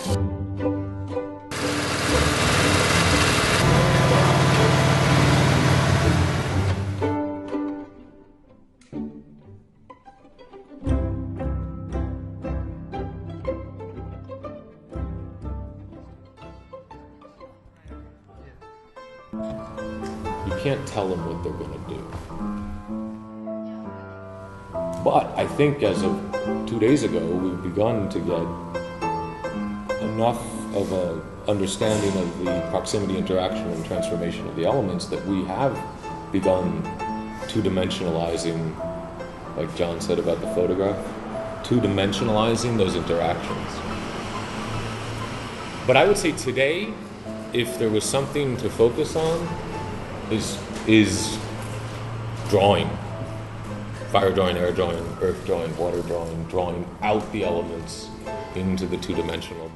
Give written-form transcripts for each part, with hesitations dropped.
You can't tell them what they're going to do. But I think as of 2 days ago, we've begun to get enough of an understanding of the proximity, interaction, and transformation of the elements that we have begun two-dimensionalizing, like John said about the photograph, two-dimensionalizing those interactions. But I would say today, if there was something to focus on, is drawing. Fire drawing, air drawing, earth drawing, water drawing, drawing out the elements into the two-dimensional.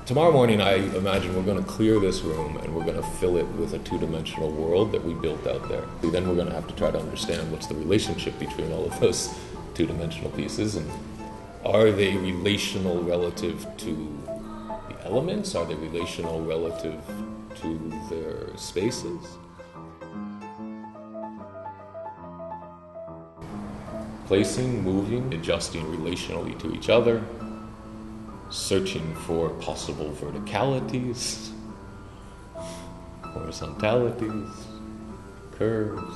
Tomorrow morning, I imagine we're going to clear this room and we're going to fill it with a two-dimensional world that we built out there. Then we're going to have to try to understand what's the relationship between all of those two-dimensional pieces, and are they relational relative to the elements? Are they relational relative to their spaces? Placing, moving, adjusting relationally to each other, searching for possible verticalities, horizontalities, curves.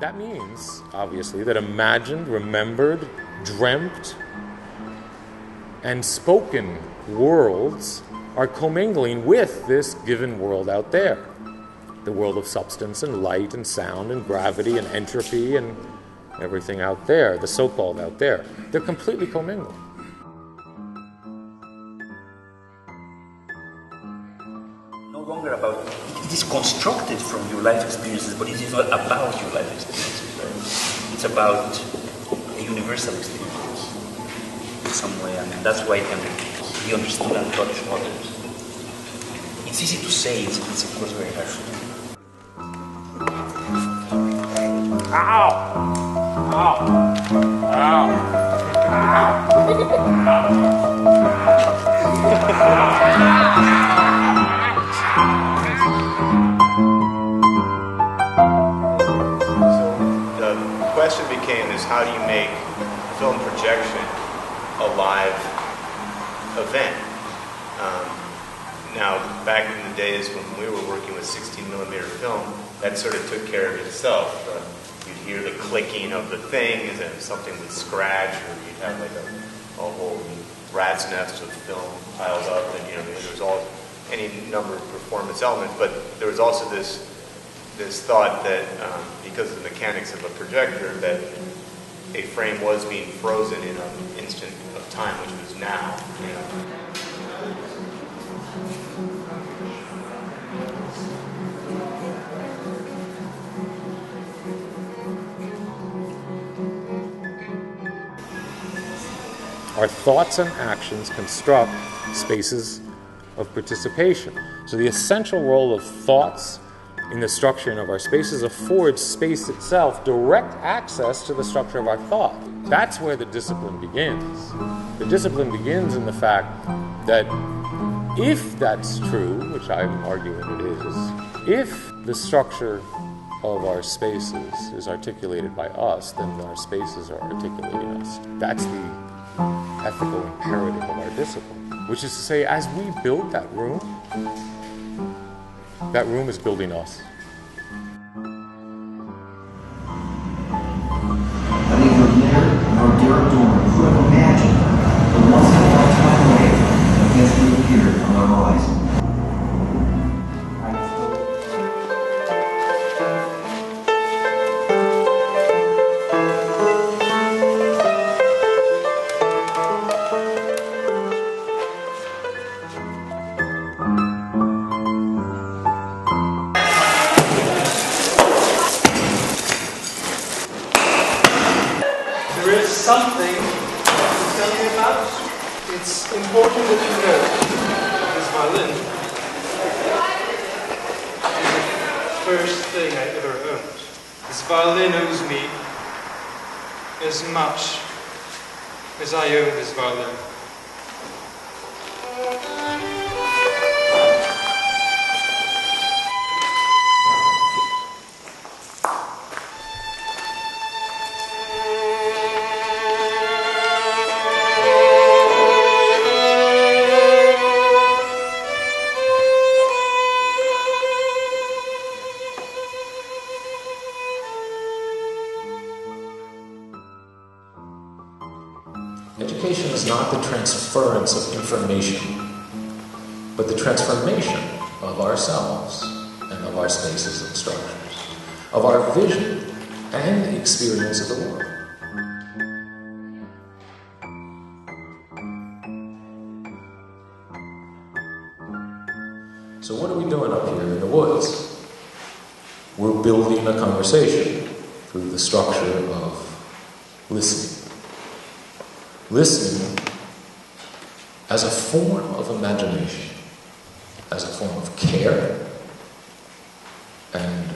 That means, obviously, that imagined, remembered, dreamt, and spoken worlds are commingling with this given world out there. The world of substance and light and sound and gravity and entropy and everything out there, the so-called out there. They're completely commingled. No longer about, it is constructed from your life experiences, but it is not about your life experiences, right? It's about a universal experience in some way, and that's why it can be understood and touch others. It's easy to say, it's of course very hard to do. Ow! Ow! Ow! So the question became is, how do you make film projection a live event? Now, back in the days when we were working with 16mm film, that sort of took care of itself. You'd hear the clicking of the things, and something would scratch, or you'd have like a whole rat's nest of film piled up, and there was all any number of performance elements. But there was also this thought that because of the mechanics of a projector, that a frame was being frozen in an instant of time, which was now. Our thoughts and actions construct spaces of participation. So the essential role of thoughts in the structuring of our spaces affords space itself direct access to the structure of our thought. That's where the discipline begins. The discipline begins in the fact that if that's true, which I'm arguing it is, if the structure of our spaces is articulated by us, then our spaces are articulating us. That's the ethical imperative of our discipline, which is to say, as we build that room is building us. But neither Blair nor Derek Dorn could have imagined the once-in-a-lifetime wave that has reappeared on the horizon. There is something to tell you about. It's important that you know this violin is the first thing I ever owned. This violin owes me as much as I own this violin. Education is not the transference of information, but the transformation of ourselves and of our spaces and structures, of our vision and experience of the world. So what are we doing up here in the woods? We're building a conversation through the structure of listening. Listening as a form of imagination, as a form of care, and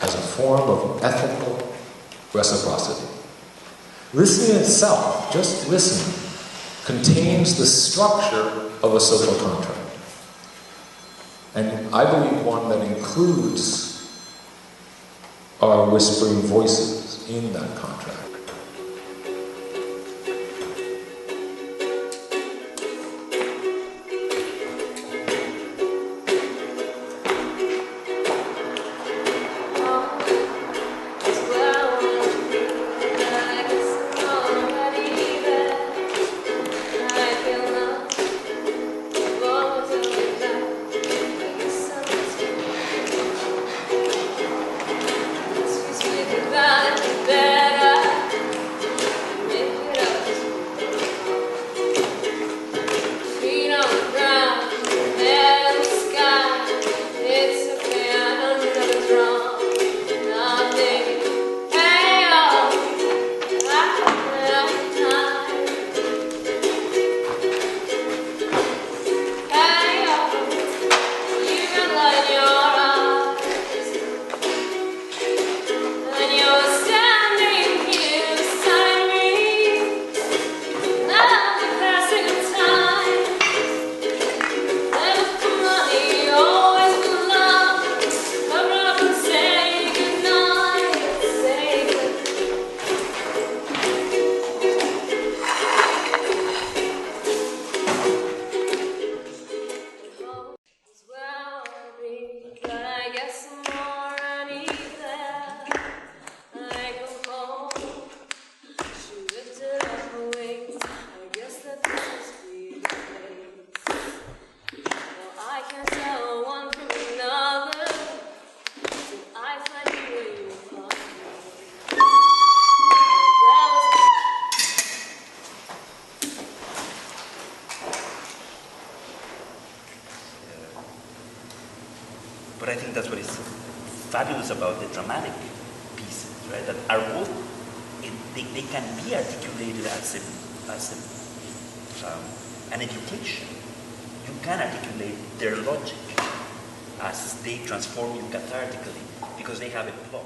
as a form of ethical reciprocity. Listening itself, just listening, contains the structure of a social contract. And I believe one that includes our whispering voices in that contract. But I think that's what is fabulous about the dramatic pieces, right? That are both, they can be articulated as an education. You can articulate their logic as they transform you cathartically because they have a plot.